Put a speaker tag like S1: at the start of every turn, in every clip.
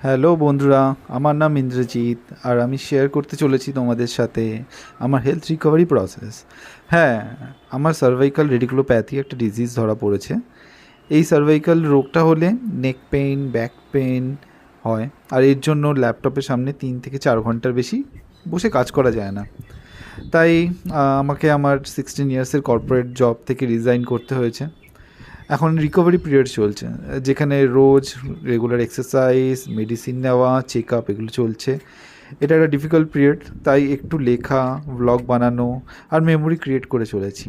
S1: Hello বন্ধুরা, আমার নাম ইন্দ্রজিৎ আর আমি শেয়ার করতে চলেছি তোমাদের সাথে আমার হেলথ রিকভারি প্রসেস। হ্যাঁ, আমার সার্ভাইকাল রেডিকুলোপ্যাথি একটা ডিজিজ ধরা পড়েছে। এই সার্ভাইকাল রোগটা হলে নেক পেইন, ব্যাক পেইন হয়, আর এর জন্য ল্যাপটপের সামনে 3 থেকে 4 ঘন্টার বেশি বসে কাজ করা যায় না। তাই আমাকে আমার 16 ইয়ার্সের কর্পোরেট জব থেকে রিজাইন করতে হয়েছে। এখন রিকভারি পিরিয়ড চলছে, যেখানে রোজ রেগুলার এক্সারসাইজ, মেডিসিন নেওয়া, চেক আপ এগুলো চলছে। এটা একটা ডিফিকাল্ট পিরিয়ড, তাই একটু লেখা, ব্লগ বানানো আর মেমোরি ক্রিয়েট করে চলেছি।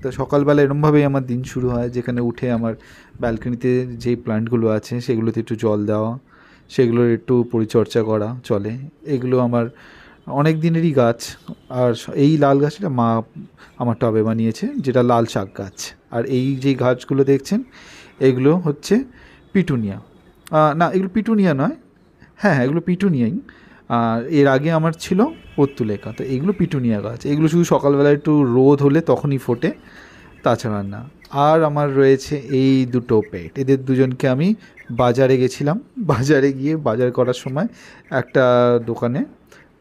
S1: তো সকালবেলা এরমভাবেই আমার দিন শুরু হয়, যেখানে উঠে আমার ব্যালকনিতে যেই প্ল্যান্টগুলো আছে সেগুলোতে একটু জল দেওয়া, সেগুলোর একটু পরিচর্যা করা চলে। এগুলো আমার অনেক দিনেরই গাছ। আর এই লাল গাছটা মা আমার টবে বানিয়েছে, যেটা লাল শাক গাছ। আর এই যে গাছগুলো দেখছেন এগুলো হচ্ছে পিটুনিয়া। না, এগুলো পিটুনিয়া নয়। হ্যাঁ, এগুলো পিটুনিয়াই। আর এর আগে আমার ছিল পর্তুলেকা। তো এগুলো পিটুনিয়া গাছ। এগুলো শুধু সকালবেলা একটু রোদ হলে তখনই ফোটে, তাছাড়া না। আর আমার রয়েছে এই দুটো পেট। এদের দুজনকে আমি বাজারে গেছিলাম। বাজারে গিয়ে বাজার করার সময় একটা দোকানে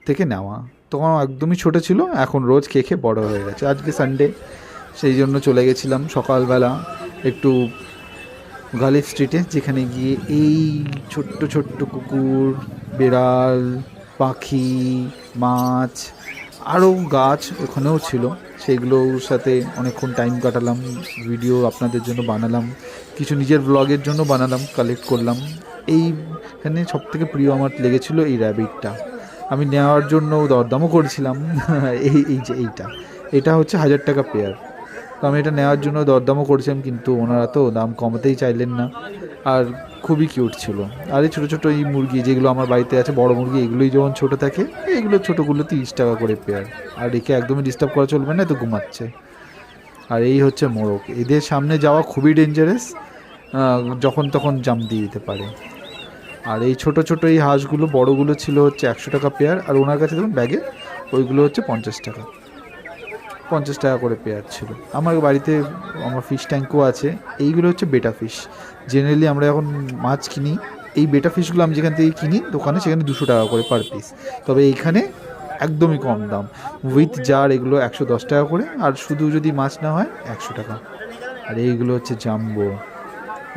S1: থেকে নেওয়া। তখন একদমই ছোটো ছিল, এখন রোজ খেয়ে খেয়ে বড়ো হয়ে গেছে। আজকে সানডে, সেই জন্য চলে গেছিলাম সকালবেলা একটু গালিফ স্ট্রিটে, যেখানে গিয়ে এই ছোট্ট ছোট্ট কুকুর, বেড়াল, পাখি, মাছ, আরও গাছ ওখানেও ছিল, সেইগুলোর সাথে অনেকক্ষণ টাইম কাটালাম। ভিডিও আপনাদের জন্য বানালাম, কিছু নিজের ব্লগের জন্য বানালাম, কালেক্ট করলাম। এইখানে সবথেকে প্রিয় আমার লেগেছিল এই র্যাবিটটা। আমি নেওয়ার জন্য দরদামও করেছিলাম। এটা হচ্ছে 1000 টাকা পেয়ার। তো আমি এটা নেওয়ার জন্য দরদামও করেছিলাম, কিন্তু ওনারা তো দাম কমাতেই চাইলেন না। আর খুবই কিউট ছিল। আর এই ছোটো ছোটো এই মুরগি যেগুলো আমার বাড়িতে আছে, বড় মুরগি, এগুলোই যখন ছোটো থাকে, এগুলো ছোটোগুলো 30 টাকা করে পেয়ার। আর একে একদমই ডিস্টার্ব করা চলবে না, তো ঘুমাচ্ছে। আর এই হচ্ছে মোরগ। এদের সামনে যাওয়া খুবই ডেঞ্জারাস, যখন তখন জাম্প দিয়ে দিতে পারে। আর এই ছোটো ছোটো এই হাঁসগুলো, বড়গুলো ছিল হচ্ছে 100 টাকা পেয়ার। আর ওনার কাছে দেখুন ব্যাগে ওইগুলো হচ্ছে 50 টাকা। 50 টাকা করে পেয়ার ছিল। আমার বাড়িতে আমার ফিশ ট্যাঙ্কও আছে। এইগুলো হচ্ছে বেটা ফিশ। জেনারেলি আমরা যখন মাছ কিনি, এই বেটা ফিশগুলো আমি যেখান থেকে কিনি দোকানে, সেখানে 200 টাকা করে পার পিস। তবে এইখানে একদমই কম দাম। উইথ জার এগুলো 110 টাকা করে, আর শুধু যদি মাছ না হয় 100 টাকা। আর এইগুলো হচ্ছে জাম্বো।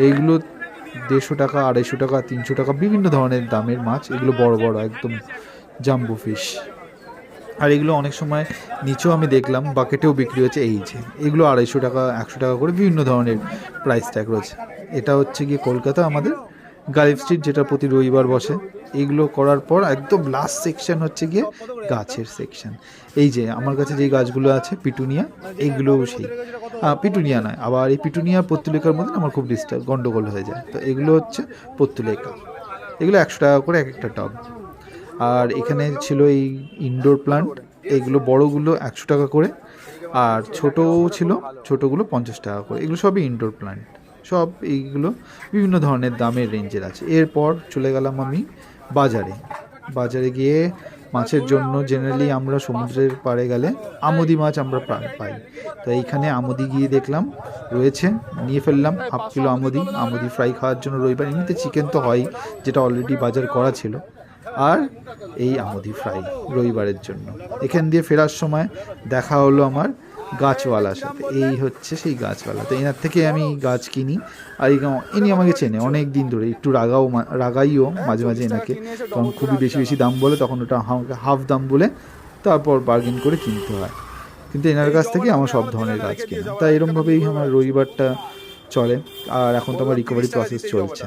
S1: এইগুলো 150 টাকা, 250 টাকা, 300 টাকা, বিভিন্ন ধরনের দামের মাছ। এগুলো বড় বড় একদম জাম্বো ফিশ। আর এগুলো অনেক সময় নিচেও আমি দেখলাম বাকেটেও বিক্রি হচ্ছে। এই যে এগুলো 250 টাকা, 100 টাকা করে বিভিন্ন ধরনের প্রাইস ট্যাগ রয়েছে। এটা হচ্ছে গিয়ে কলকাতা আমাদের গালিফ স্ট্রিট, যেটা প্রতি রবিবার বসে। এইগুলো করার পর একদম লাস্ট সেকশন হচ্ছে গিয়ে গাছের সেকশন। এই যে আমার কাছে যে গাছগুলো আছে পিটুনিয়া, এইগুলোও সেই পিটুনিয়া নয়, আবার এই পিটুনিয়া পর্তুলেকার মধ্যে আমার খুব গন্ডগোল হয়ে যায়। তো এগুলো হচ্ছে পর্তুলেকা। এগুলো 100 টাকা করে এক একটা টব। আর এখানে ছিল এই ইনডোর প্লান্ট। এগুলো বড়গুলো 100 টাকা করে, আর ছোটোও ছিল, ছোটোগুলো 50 টাকা করে। এগুলো সবই ইনডোর প্লান্ট। সব এইগুলো বিভিন্ন ধরনের দামের রেঞ্জের আছে। এরপর চলে গেলাম আমি বাজারে। বাজারে গিয়ে মাছের জন্য জেনারেলি আমরা সমুদ্রের পাড়ে গেলে আমুদি মাছ আমরা পাই। তো এইখানে আমুদি গিয়ে দেখলাম রয়েছে, নিয়ে ফেললাম ½ কিলো আমুদি ফ্রাই খাওয়ার জন্য। রবিবার এমনিতে চিকেন তো হয়, যেটা অলরেডি বাজার করা ছিল। আর এই আমুদি ফ্রাই রবিবারের জন্য। এখান দিয়ে ফেরার সময় দেখা হলো আমার গাছওয়ালার সাথে। এই হচ্ছে সেই গাছওয়ালা। তো এনার থেকে আমি গাছ কিনি। আর ইনি আমাকে চেনে অনেক দিন ধরে। একটু রাগাইও মাঝে মাঝে এনাকে, কারণ খুবই বেশি বেশি দাম বলে, তখন ওটা আমাকে হাফ দাম বলে তারপর বার্গেন করে কিনতে হয়। কিন্তু এনার কাছ থেকে আমার সব ধরনের গাছ কেনা। তাই এরকমভাবেই আমার রবিবারটা চলে। আর এখন তো আমার রিকভারি প্রসেস চলছে।